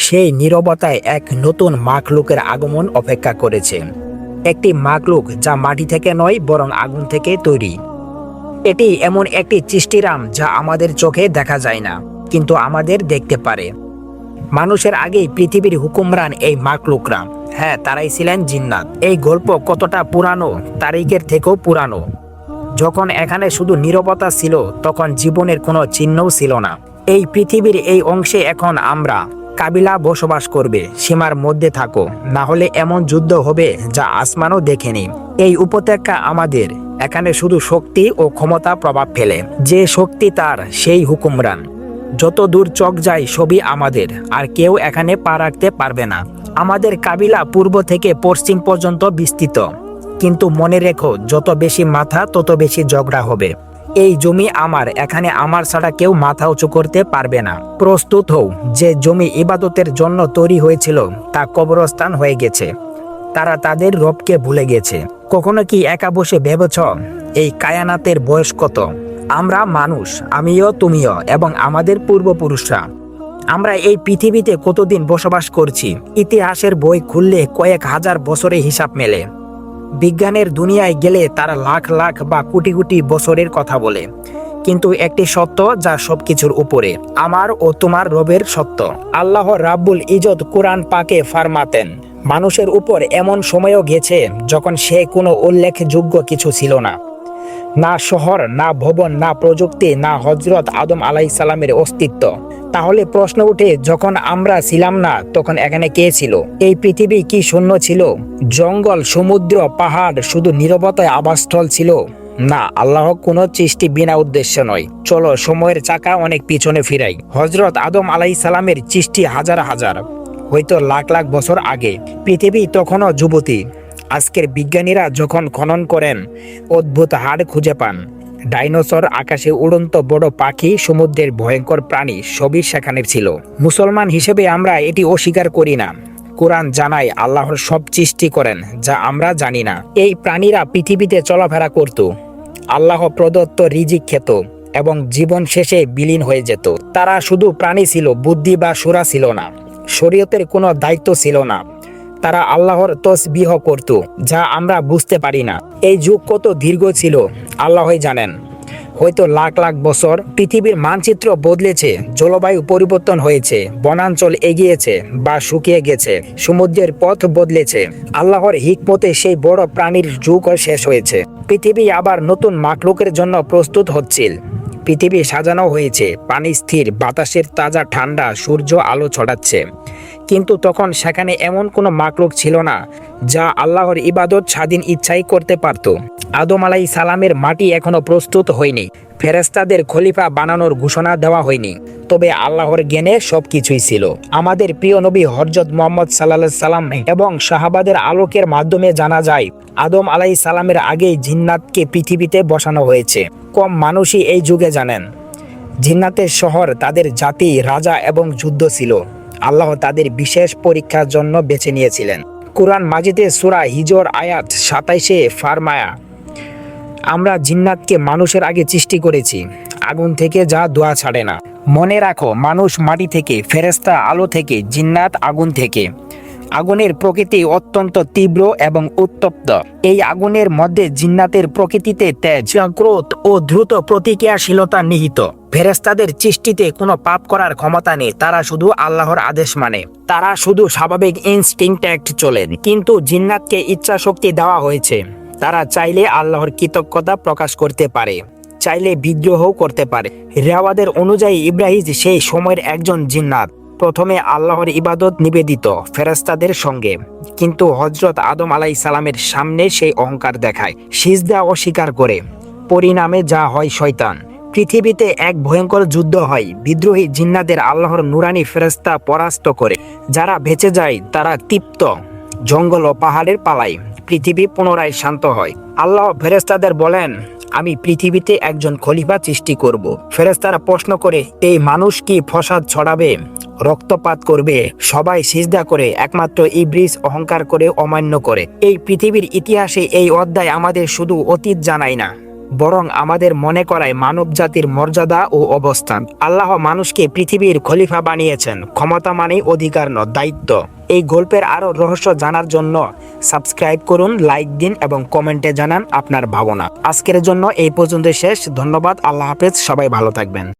সেই নীরবতায় এক নতুন মাখলুকের আগমন অপেক্ষা করেছে। একটি মাখলুক যা মাটি থেকে নয় বরং আগুন থেকে তৈরি। এটি এমন একটি সৃষ্টিরাম যা আমাদের চোখে দেখা যায় না, কিন্তু আমাদের দেখতে পারে। মানুষের আগেই পৃথিবীর হুকুমরান এই মাখলুকরা। হ্যাঁ, তারাই ছিলেন জিন্নাত। এই গল্প কতটা পুরানো, তারিখের থেকেও পুরানো। যখন এখানে শুধু নীরবতা ছিল, তখন জীবনের কোনো চিহ্নও ছিল না। এই পৃথিবীর এই অংশে এখন আমরা কাবিলা বসবাস করবে। সীমার মধ্যে থাকো, না হলে এমন যুদ্ধ হবে যা আসমানও দেখেনি। এই উপত্যকা আমাদের। এখানে শুধু শক্তি ও ক্ষমতা প্রভাব ফেলে। যে শক্তি তার, সেই হুকুমরান। যত দূর চোখ যায় সবই আমাদের, আর কেউ এখানে পা রাখতে পারবে না। আমাদের কাবিলা পূর্ব থেকে পশ্চিম পর্যন্ত বিস্তৃত। কিন্তু মনে রেখো, যত বেশি মাথা তত বেশি ঝগড়া হবে। এই জমি আমার, এখানে আমার ছাড়া কেউ মাথা উঁচু করতে পারবে না। প্রস্তুত হও, যে জমি ইবাদতের জন্য তৈরি হয়েছিল তা কবরস্থান হয়ে গেছে। তারা তাদের রবকে ভুলে গেছে। কখনো কি একা বসে ভেবেছ এই কায়ানাতের বয়স কত? আমরা মানুষ, আমিও, তুমিও এবং আমাদের পূর্বপুরুষরা। আমরা এই পৃথিবীতে কতদিন বসবাস করছি? ইতিহাসের বই খুললে কয়েক হাজার বছরে হিসাব মেলে। বিজ্ঞানের দুনিয়ায় গেলে তারা লাখ লাখ বা কোটি কোটি বছরের কথা বলে। কিন্তু একটি সত্য যা সবকিছুর উপরে, আমার ও তোমার রবের সত্য। আল্লাহ রাব্বুল ইজ্জত কুরআন পাকে ফারমাতেন, মানুষের উপর এমন সময়ও গেছে যখন সে কোনো উল্লেখযোগ্য কিছু ছিল না। না শহর, না ভবন, না প্রযুক্তি, না হযরত আদম আলাইহিস সালামের অস্তিত্ব। তাহলে প্রশ্ন উঠে, যখন আমরা ছিলাম না তখন এখানে কে ছিল? এই পৃথিবী কি শূন্য ছিল? জঙ্গল, সমুদ্র, পাহাড় শুধু নীরবতায় আবাসস্থল ছিল? না, আল্লাহ কোনো সৃষ্টি বিনা উদ্দেশ্য নয়। চলো সময়ের চাকা অনেক পিছনে ফিরাই। হযরত আদম আলাইহিস সালামের সৃষ্টি হাজার হাজার, হয়তো লাখ লাখ বছর আগে। পৃথিবী তখনও যুবতী। আজকের বিজ্ঞানীরা যখন খনন করেন, অদ্ভুত হাড় খুঁজে পান। ডাইনোসর, আকাশে উড়ন্ত বড় পাখি, সমুদ্রের ভয়ঙ্কর প্রাণী সবই সেখানে ছিল। মুসলমান হিসেবে আমরা এটি অস্বীকার করি না। কোরআন জানায় আল্লাহর সব সৃষ্টি করেন যা আমরা জানি না। এই প্রাণীরা পৃথিবীতে চলাফেরা করত, আল্লাহ প্রদত্ত রিজিক খেত এবং জীবন শেষে বিলীন হয়ে যেত। তারা শুধু প্রাণী ছিল, বুদ্ধি বা সুরা ছিল না। শরীয়তের কোনো দায়িত্ব ছিল না। তারা আল্লাহর তসবিহ করত, যা আমরা বুঝতে পারি না। এই যুগ কত দীর্ঘ ছিল আল্লাহই জানেন। হয়তো লাখ লাখ বছর। পৃথিবীর মানচিত্র বদলেছে, জলবায়ু পরিবর্তন হয়েছে, বনাঞ্চল এগিয়েছে বা শুকিয়ে গেছে, সমুদ্রের পথ বদলেছে। আল্লাহর হিকমতে সেই বড় প্রাণীর যুগও শেষ হয়েছে। পৃথিবী আবার নতুন মাখলুকের জন্য প্রস্তুত হচ্ছিল। পৃথিবী সাজানো হয়েছে, পানি স্থির, বাতাসের তাজা ঠান্ডা, সূর্য আলো ছড়াচ্ছে। কিন্তু তখন সেখানে এমন কোনো মাখলুক ছিল না যা আল্লাহর ইবাদত স্বাধীন ইচ্ছাই করতে পারত। আদম আলাইহিস সালামের মাটি এখনো প্রস্তুত হয়নি, ফেরেশতাদের খলিফা বানানোর ঘোষণা দেওয়া হয়নি। তবে আল্লাহর জ্ঞানে সবকিছুই ছিল। আমাদের প্রিয় নবী হযরত মুহাম্মদ সাল্লাল্লাহু আলাইহি সাল্লাম এবং সাহাবাদের আলোকের মাধ্যমে জানা যায়, আদম আলাইহিস সালামের আগেই জিন্নাতকে পৃথিবীতে বসানো হয়েছে। কম মানুষই এই যুগে জানেন, জিন্নাতের শহর, তাদের জাতি, রাজা এবং যুদ্ধ ছিল। আল্লাহ তাদের বিশেষ পরীক্ষার জন্য বেছে নিয়েছিলেন। কুরআন মাজিদে সূরা হিজর আয়াত ২৭-এ ফারমায়া, আমরা জিন্নাতকে মানুষের আগে সৃষ্টি করেছি, আগুন থেকে যা ধোঁয়া ছাড়ে না। মনে রাখো, মানুষ মাটি থেকে, ফেরেশতা আলো থেকে, জিন্নাত আগুন থেকে। আগুনের প্রকৃতি অত্যন্ত তীব্র এবং উত্তপ্ত। এই আগুনের মধ্যে জিন্নাতের প্রকৃতিতে তেজ, ক্রোধ ও দ্রুত প্রতিক্রিয়াশীলতা নিহিত। ফেরেশতাদের সৃষ্টিতে কোনো পাপ করার ক্ষমতা নেই, তারা শুধু আল্লাহর আদেশ মানে। তারা শুধু স্বাভাবিক ইনস্টিংক্ট চলেন। কিন্তু জিন্নাতকে ইচ্ছা শক্তি দেওয়া হয়েছে। তারা চাইলে আল্লাহর কৃতজ্ঞতা প্রকাশ করতে পারে, চাইলে বিদ্রোহ করতে পারে। রেওয়াদের অনুযায়ী ইব্রাহিম সেই সময়ের একজন জিন্নাত। প্রথমে আল্লাহর ইবাদত নিবেদিত ফেরেশতাদের সঙ্গে, কিন্তু হযরত আদম আলাইহিস সালামের সামনে সেই অহংকার দেখায়, সিজদা অস্বীকার করে। পরিণামে যা হয় শয়তান। পৃথিবীতে এক ভয়ঙ্কর যুদ্ধ হয়। বিদ্রোহী জিন্নাতদের আল্লাহর নুরানি ফেরেশতা পরাস্ত করে। যারা বেঁচে যায় তারা তৃপ্ত, জঙ্গল ও পাহাড়ের পালায়। পৃথিবী পুনরায় শান্ত হয়। আল্লাহ ফেরেশতাদের বলেন, আমি পৃথিবীতে একজন খলিফা সৃষ্টি করব। ফেরেশতারা প্রশ্ন করে, এই মানুষ কি ফসাদ ছড়াবে, রক্তপাত করবে? সবাই সিজদা করে, একমাত্র ইবলিস অহংকার করে অমান্য করে। এই পৃথিবীর ইতিহাসে এই অধ্যায় আমাদের শুধু অতীত জানায় না, বরং আমাদের মনে করায় মানব জাতির মর্যাদা ও অবস্থান। আল্লাহ মানুষকে পৃথিবীর খলিফা বানিয়েছেন, ক্ষমতা মানেই অধিকার নয়, দায়িত্ব। এই গল্পের আরো রহস্য জানার জন্য সাবস্ক্রাইব করুন, লাইক দিন এবং কমেন্টে জানান আপনার ভাবনা। আজকের জন্য এই পর্যন্ত শেষ। ধন্যবাদ। আল্লাহ হাফেজ। সবাই ভালো থাকবেন।